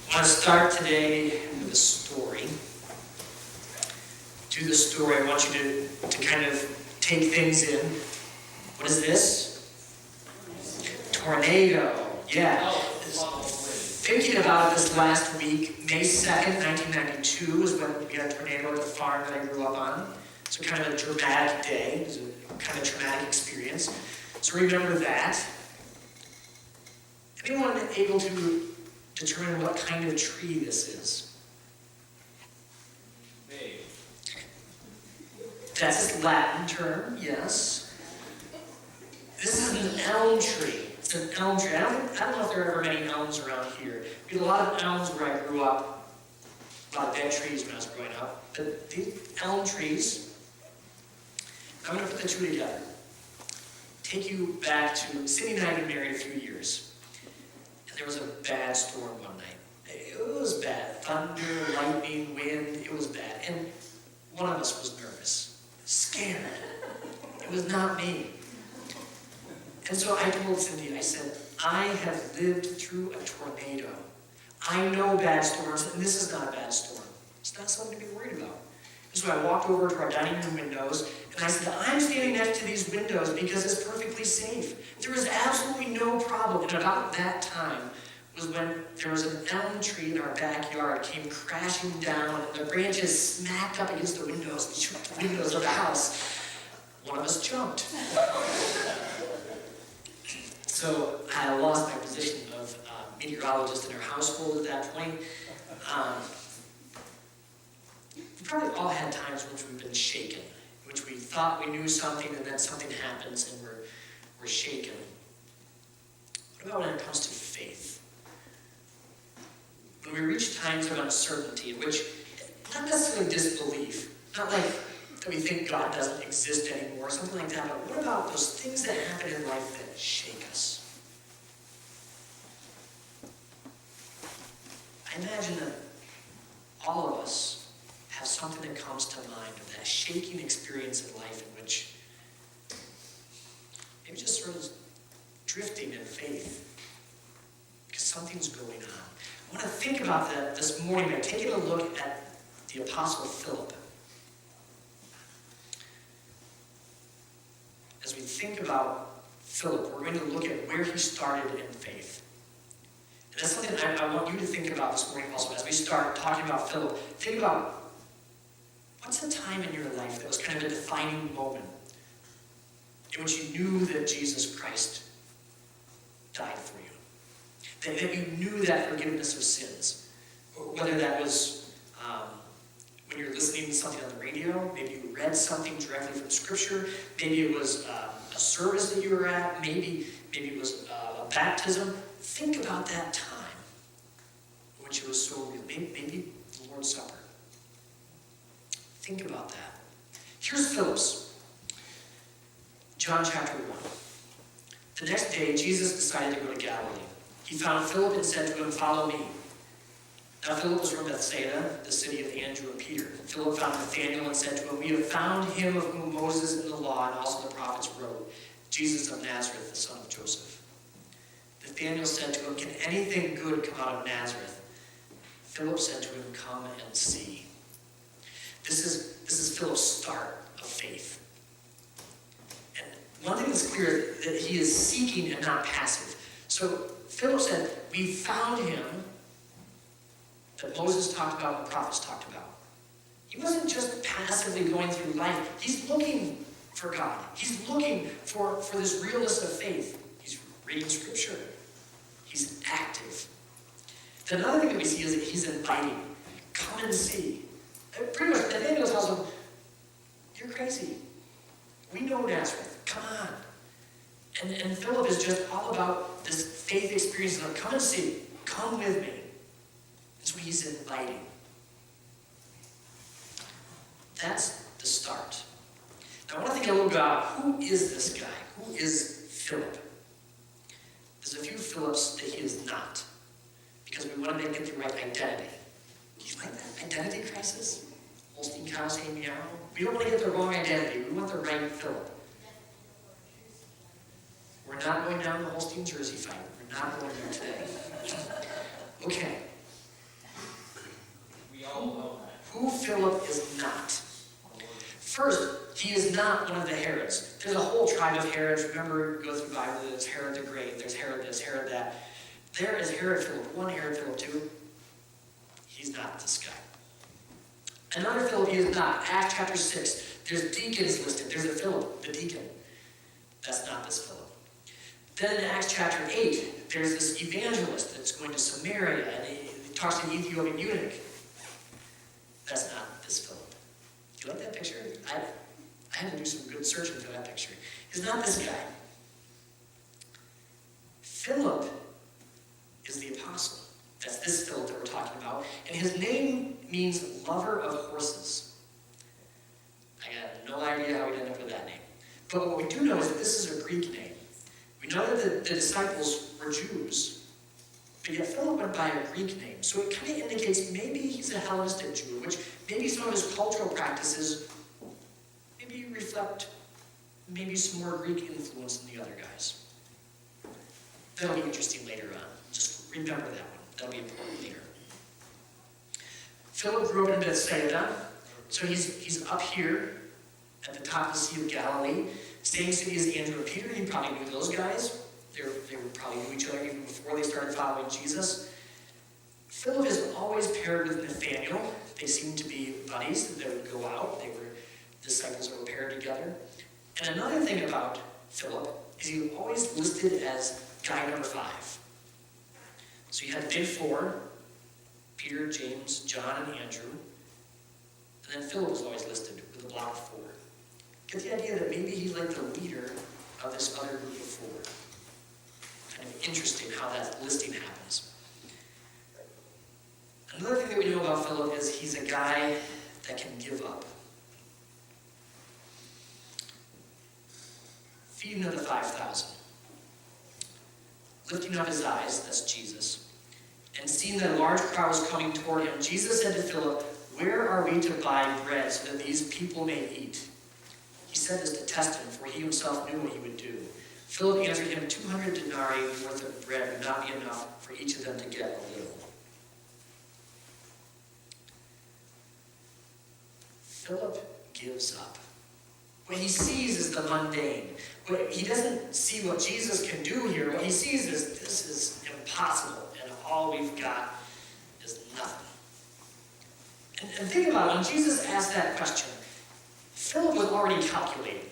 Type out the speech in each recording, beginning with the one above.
I want to start today with a story. To the story, I want you to kind of take things in. What is this? Tornado. Yeah. Thinking about it this last week, May 2nd, 1992 is when we had a tornado at the farm that I grew up on. So kind of a dramatic day. It was a kind of traumatic experience. So remember that. Anyone able to determine what kind of tree this is? Bay. That's its Latin term, yes. This is an elm tree. It's an elm tree. I don't know if there are ever many elms around here. We had a lot of elms where I grew up. A lot of dead trees when I was growing up. But these elm trees, I'm going to put the two together. Take you back to, Cindy and I had been married a few years. And there was a bad storm one night. It was bad. Thunder, lightning, wind, it was bad. And one of us was nervous, scared. It was not me. And so I told Cindy, I said, I have lived through a tornado. I know bad storms, and this is not a bad storm. It's not something to be worried about. And so I walked over to our dining room windows, and I said, I'm standing next to these windows because it's perfectly safe. There was absolutely no problem. And about that time was when there was an elm tree in our backyard came crashing down, and the branches smacked up against the windows and shook the windows of the house. One of us jumped. So I lost my position of meteorologist in our household at that point. We've probably all had times in which we've been shaken, in which we thought we knew something and then something happens and we're shaken. What about when it comes to faith? When we reach times of uncertainty, in which, not necessarily disbelief, not like that we think God doesn't exist anymore, or something like that, but what about those things that happen in life that shake us? I imagine that all of us have something that comes to mind of that shaking experience in life in which maybe just sort of drifting in faith because something's going on. I want to think about that this morning by taking a look at the Apostle Phillip. As we think about Philip, we're going to look at where he started in faith. And that's something I want you to think about this morning also. As we start talking about Philip, think about what's a time in your life that was kind of a defining moment in which you knew that Jesus Christ died for you. That you knew that forgiveness of sins. Whether that was when you're listening to something on the radio, maybe you read something directly from Scripture, maybe it was a service that you were at, maybe it was a baptism. Think about that time in which it was so real. Maybe the Lord's Supper. Think about that. Here's Philip's. John chapter 1. The next day, Jesus decided to go to Galilee. He found Philip and said to him, "Follow me." Now Philip was from Bethsaida, the city of Andrew and Peter. Philip found Nathanael and said to him, "We have found him of whom Moses in the law and also the prophets wrote, Jesus of Nazareth, the son of Joseph." Nathanael said to him, "Can anything good come out of Nazareth?" Philip said to him, "Come and see." This is Philip's start of faith. And one thing that's clear is that he is seeking and not passive. So Philip said, "We found him that Moses talked about and the prophets talked about." He wasn't just passively going through life. He's looking for God. He's looking for this realness of faith. He's reading Scripture. He's active. Then another thing that we see is that he's inviting. Come and see. And pretty much, Nathanael tells him, "You're crazy. We know Nazareth. Come on." And Philip is just all about this faith experience of come and see. Come with me. That's what he's inviting. That's the start. Now I want to think a little bit about who is this guy? Who is Philip? There's a few Philips that he is not, because we want to make it the right identity. Do you like that? Identity crisis? Holstein cows say meow. We don't want to get the wrong identity. We want the right Philip. We're not going down the Holstein Jersey fight. We're not going there today. Okay. Philip is not. First, he is not one of the Herods. There's a whole tribe of Herods. Remember, go through the Bible, there's Herod the Great, there's Herod this, Herod that. There is Herod Philip 1, Herod Philip 2. He's not this guy. Another Philip he is not. Acts chapter 6, there's deacons listed. There's a Philip, the deacon. That's not this Philip. Then in Acts chapter 8, there's this evangelist that's going to Samaria, and he talks to an Ethiopian eunuch. That's not this Philip. Do you like that picture? I had to do some good searching for that picture. He's not this guy. Philip is the apostle. That's this Philip that we're talking about. And his name means lover of horses. I got no idea how he'd end up with that name. But what we do know is that this is a Greek name. We know that the disciples were Jews, but yet Philip went by a Greek name. So it kind of indicates maybe he's a Hellenistic Jew, which maybe some of his cultural practices maybe reflect maybe some more Greek influence than the other guys. That'll be interesting later on. Just remember that one. That'll be important later. Philip grew up in Bethsaida, so he's up here at the top of the Sea of Galilee. Same city as Andrew and Peter. He probably knew those guys. They probably knew each other even before they started following Jesus. Philip is always paired with Nathanael. They seemed to be buddies. They would go out. They were disciples that were paired together. And another thing about Philip is he was always listed as guy number 5. So you had the big 4, Peter, James, John, and Andrew. And then Philip was always listed with a block of 4. Get the idea that maybe he's like the leader of this other group of 4. Kind of interesting how that listing happens. Another thing that we know about Philip is he's a guy that can give up. Feeding of the 5,000. Lifting up his eyes, that's Jesus, and seeing that a large crowd was coming toward him, Jesus said to Philip, "Where are we to buy bread so that these people may eat?" He said this to test him, for he himself knew what he would do. Philip answered him, 200 denarii worth of bread would not be enough for each of them to get a little. Philip gives up. What he sees is the mundane. He doesn't see what Jesus can do here. What he sees is, this is impossible, and all we've got is nothing. And think about it, when Jesus asked that question, Philip was already calculating.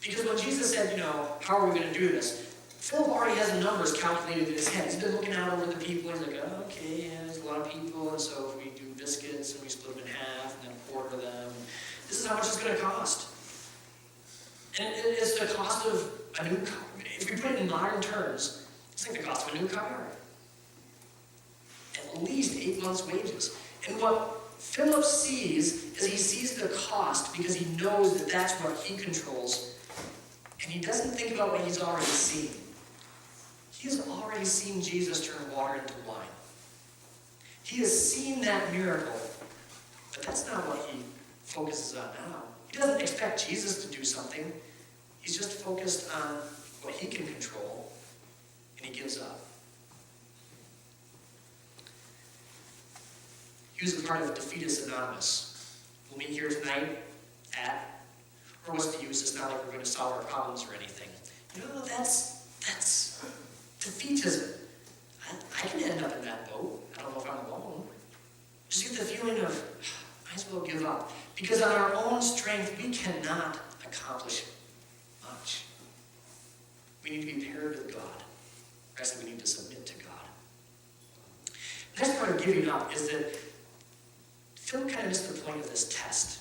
Because when Jesus said, how are we going to do this? Philip already has the numbers calculated in his head. He's been looking out over the people. He's like, oh, okay, yeah, there's a lot of people. And so if we do biscuits and we split them in half and then quarter them, this is how much it's going to cost. And it's the cost of a new car. If we put it in modern terms, it's like the cost of a new car. At least 8 months' wages. And what Philip sees is he sees the cost because he knows that that's what he controls. And he doesn't think about what he's already seen. He has already seen Jesus turn water into wine. He has seen that miracle, but that's not what he focuses on now. He doesn't expect Jesus to do something. He's just focused on what he can control, and he gives up. He was a part of Defeatist Anonymous. We'll meet here tonight or what's the use? It's not like we're going to solve our problems or anything. That's defeatism. I can end up in that boat. I don't know if I'm alone. Just get the feeling of, might as well give up. Because on our own strength, we cannot accomplish much. We need to be paired with God. Actually, we need to submit to God. The next part of giving up is that Philip kind of missed the point of this test.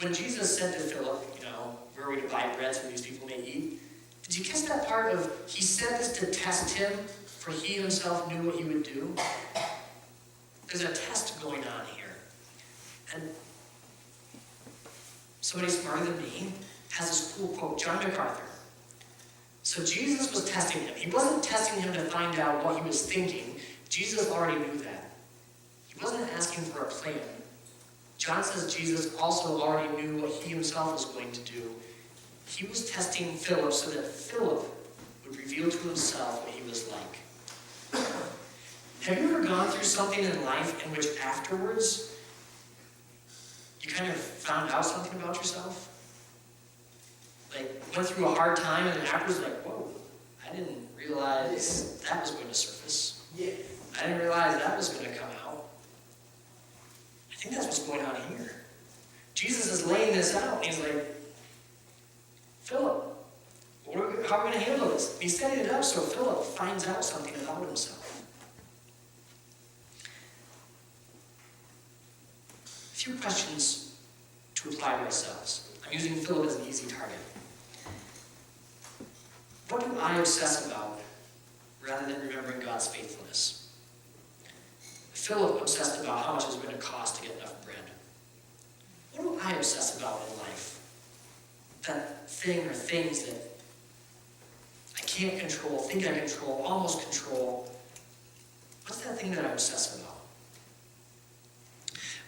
When Jesus said to Philip, where are we to buy bread so these people may eat? Did you catch that part of, he said this to test him, for he himself knew what he would do? There's a test going on here. And somebody smarter than me has this cool quote, John MacArthur. So Jesus was testing him. He wasn't testing him to find out what he was thinking. Jesus already knew that. He wasn't asking for a plan. John says Jesus also already knew what he himself was going to do. He was testing Philip so that Philip would reveal to himself what he was like. Have you ever gone through something in life in which afterwards you kind of found out something about yourself? Like, went through a hard time and then afterwards like, whoa, I didn't realize that was going to surface. Yeah. I didn't realize that was going to come out. I think that's what's going on here. Jesus is laying this out, and he's like, Philip, how are we going to handle this? And he's setting it up so Philip finds out something about himself. A few questions to apply to ourselves. I'm using Philip as an easy target. What do I obsess about rather than remembering God's faithfulness? Philip obsessed about how much it was going to cost to get enough bread. What do I obsess about in life? That thing or things that I can't control, think I control, almost control. What's that thing that I obsess about?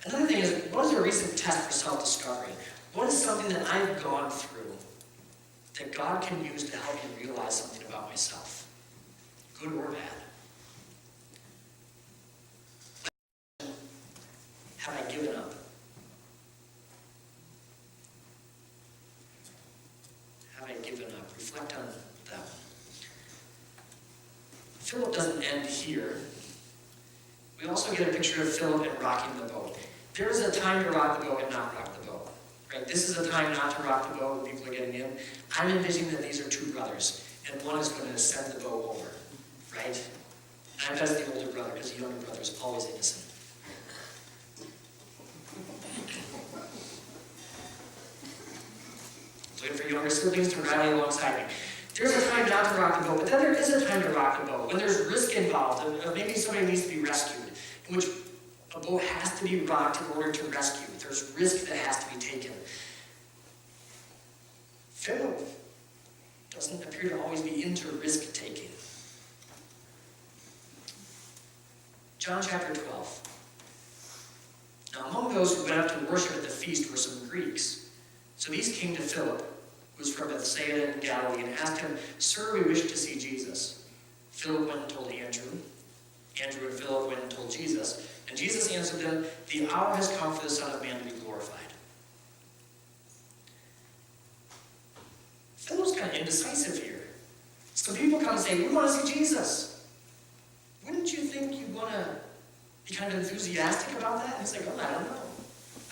Another thing is, what is a recent test for self-discovery? What is something that I've gone through that God can use to help me realize something about myself, good or bad? Have I given up? Have I given up? Reflect on that one. Philip doesn't end here. We also get a picture of Philip and rocking the boat. There is a time to rock the boat and not rock the boat. Right? This is a time not to rock the boat when people are getting in. I'm envisioning that these are two brothers, and one is going to send the boat over. Right? And I bet it's the older brother, because the younger brother is always innocent. Looking for younger siblings to rally alongside me. There's a time not to rock the boat, but then there is a time to rock the boat. When there's risk involved, and maybe somebody needs to be rescued, in which a boat has to be rocked in order to rescue. There's risk that has to be taken. Philip doesn't appear to always be into risk-taking. John chapter 12. Now among those who went up to worship at the feast were some Greeks. So these came to Philip, who was from Bethsaida in Galilee, and asked him, Sir, we wish to see Jesus. Philip went and told Andrew. Andrew and Philip went and told Jesus. And Jesus answered them, The hour has come for the Son of Man to be glorified. Philip's kind of indecisive here. Some people come and say, we want to see Jesus. Wouldn't you think you'd want to be kind of enthusiastic about that? And he's like, oh, I don't know.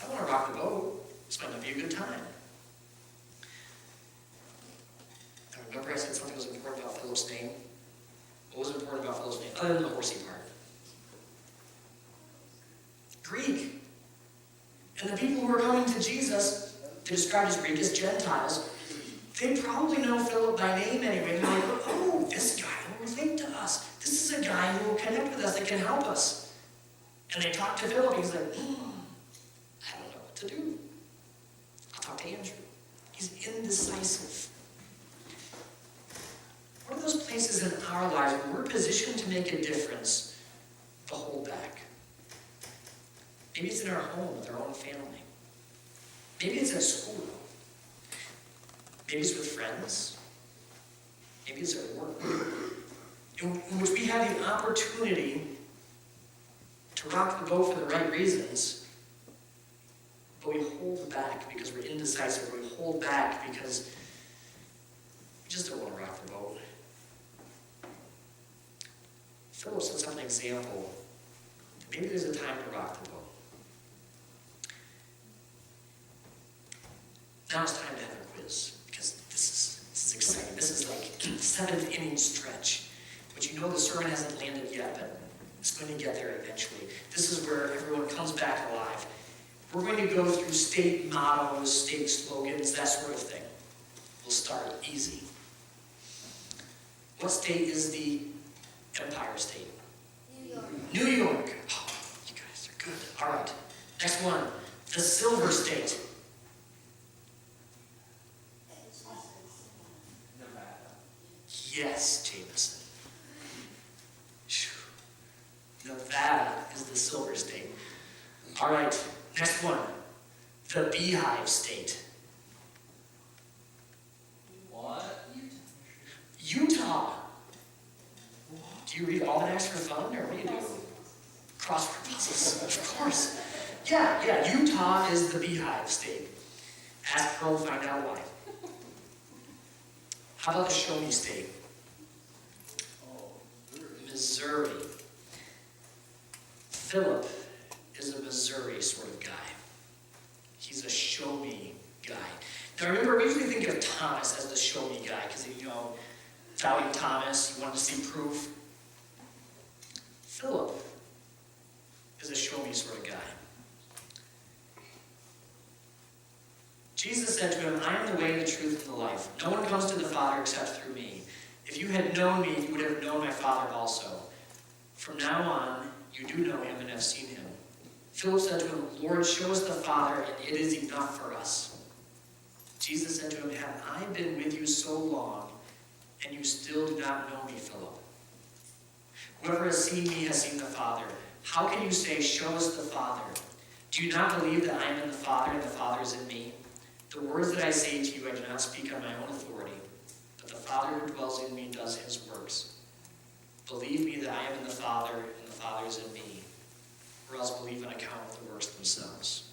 I want to rock the boat. This might not be a good time. I remember I said something was important about Philip's name. What was important about Philip's name, other than the horsey part? Greek. And the people who were coming to Jesus, they described as Greek as Gentiles, they probably know Philip by name anyway. They're like, oh, this guy will relate to us. This is a guy who will connect with us, that can help us. And they talk to Philip, he's like, I don't know what to do. I'll talk to Andrew. He's indecisive. What are those places in our lives where we're positioned to make a difference, but hold back? Maybe it's in our home with our own family. Maybe it's at school. Maybe it's with friends. Maybe it's at work. In which we have the opportunity to rock the boat for the right reasons, but we hold back because we're indecisive. We hold back because we just don't want to rock the boat. Philip sets up an example. Maybe there's a time to rock the boat. Now it's time to have a quiz, because this is exciting. This is like 7th inning stretch, which you know the sermon hasn't landed yet, but it's going to get there eventually. This is where everyone comes back alive. We're going to go through state mottos, state slogans, that sort of thing. We'll start easy. What state is the Empire State? New York. New York. Oh, you guys are good. All right. Next one. The Silver State. Yes, Jameson. Nevada is the Silver State. All right, next one. The Beehive State. What? Utah. Do you read almanacs for fun, or what do you do? Crossword puzzles, of course. Yeah, Utah is the beehive state. Ask Pearl to find out why. How about the show me state? Missouri. Philip is a Missouri sort of guy. He's a show me guy. Now remember, we usually think of Thomas as the show me guy, because doubting Thomas, he wanted to see proof. Philip is a show me sort of guy. Jesus said to him, I am the way, the truth, and the life. No one comes to the Father except through me. If you had known me, you would have known my Father also. From now on, you do know him and have seen him. Philip said to him, Lord, show us the Father, and it is enough for us. Jesus said to him, have I been with you so long, and you still do not know me, Philip? Whoever has seen me has seen the Father. How can you say, show us the Father? Do you not believe that I am in the Father, and the Father is in me? The words that I say to you, I do not speak on my own authority, but the Father who dwells in me does his works. Believe me that I am in the Father, and the Father is in me, or else believe on account of the works themselves.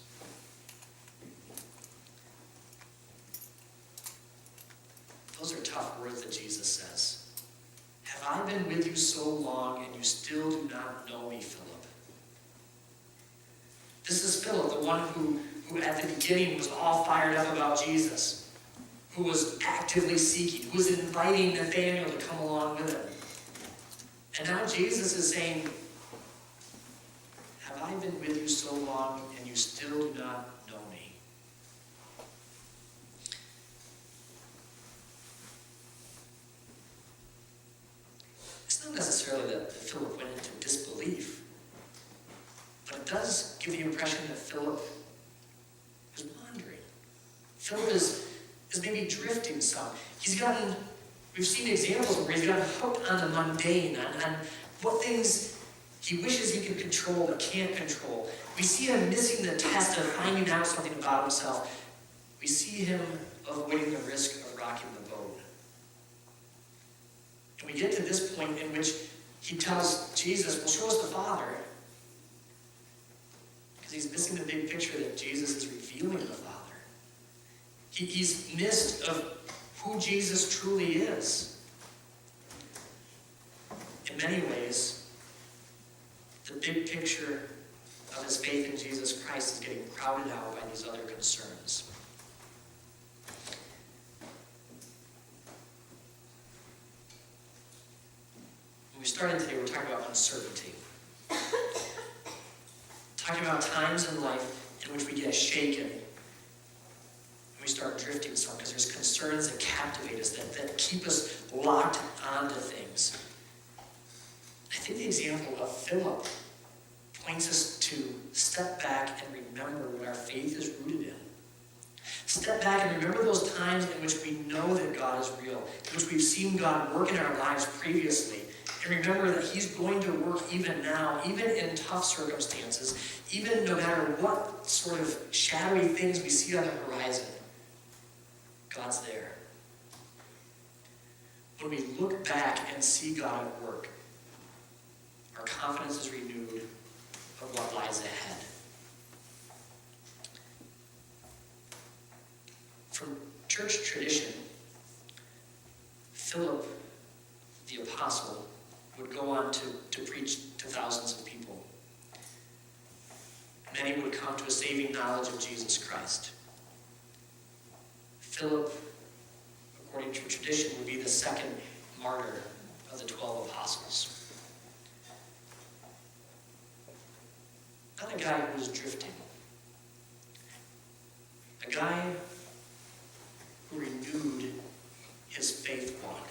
Those are tough words that Jesus says. Have I been with you so long, and you still do not know me, Philip? This is Philip, the one who at the beginning was all fired up about Jesus, who was actively seeking, who was inviting Nathanael to come along with him. And now Jesus is saying, have I been with you so long, and you still do not know me? It's not necessarily that Philip went into disbelief, but it does give the impression that Philip is wandering. Philip is maybe drifting some. We've seen examples where he's gotten hooked on the mundane, on what things he wishes he could control but can't control. We see him missing the test of finding out something about himself. We see him avoiding the risk of rocking the boat. And we get to this point in which he tells Jesus, well, show us the Father. Because he's missing the big picture that Jesus is revealing the Father. He's missed of who Jesus truly is. In many ways, the big picture of his faith in Jesus Christ is getting crowded out by these other concerns. When we started today, we're talking about uncertainty. Talking about times in life in which we get shaken and we start drifting some because there's concerns that captivate us, that keep us locked onto things. I think the example of Philip points us to step back and remember what our faith is rooted in. Step back and remember those times in which we know that God is real, in which we've seen God work in our lives previously. And remember that he's going to work even now, even in tough circumstances, even no matter what sort of shadowy things we see on the horizon. God's there. When we look back and see God at work, our confidence is renewed of what lies ahead. From church tradition, Philip the apostle would go on to preach to thousands of people. Many would come to a saving knowledge of Jesus Christ. Philip, according to tradition, would be the second martyr of the 12 apostles. Not a guy who was drifting. A guy who renewed his faith walk,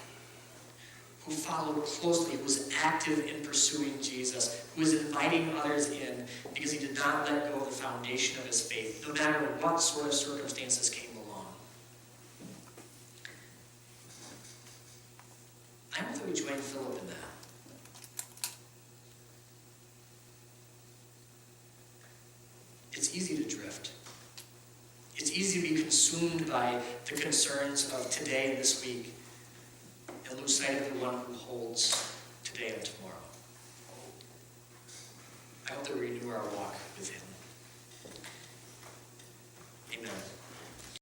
who followed closely, who was active in pursuing Jesus, who was inviting others in because he did not let go of the foundation of his faith, no matter what sort of circumstances came along. I hope that we join Philip in that. It's easy to drift. It's easy to be consumed by the concerns of today and this week and lose sight of the one who holds today and tomorrow. through our walk with him. Amen.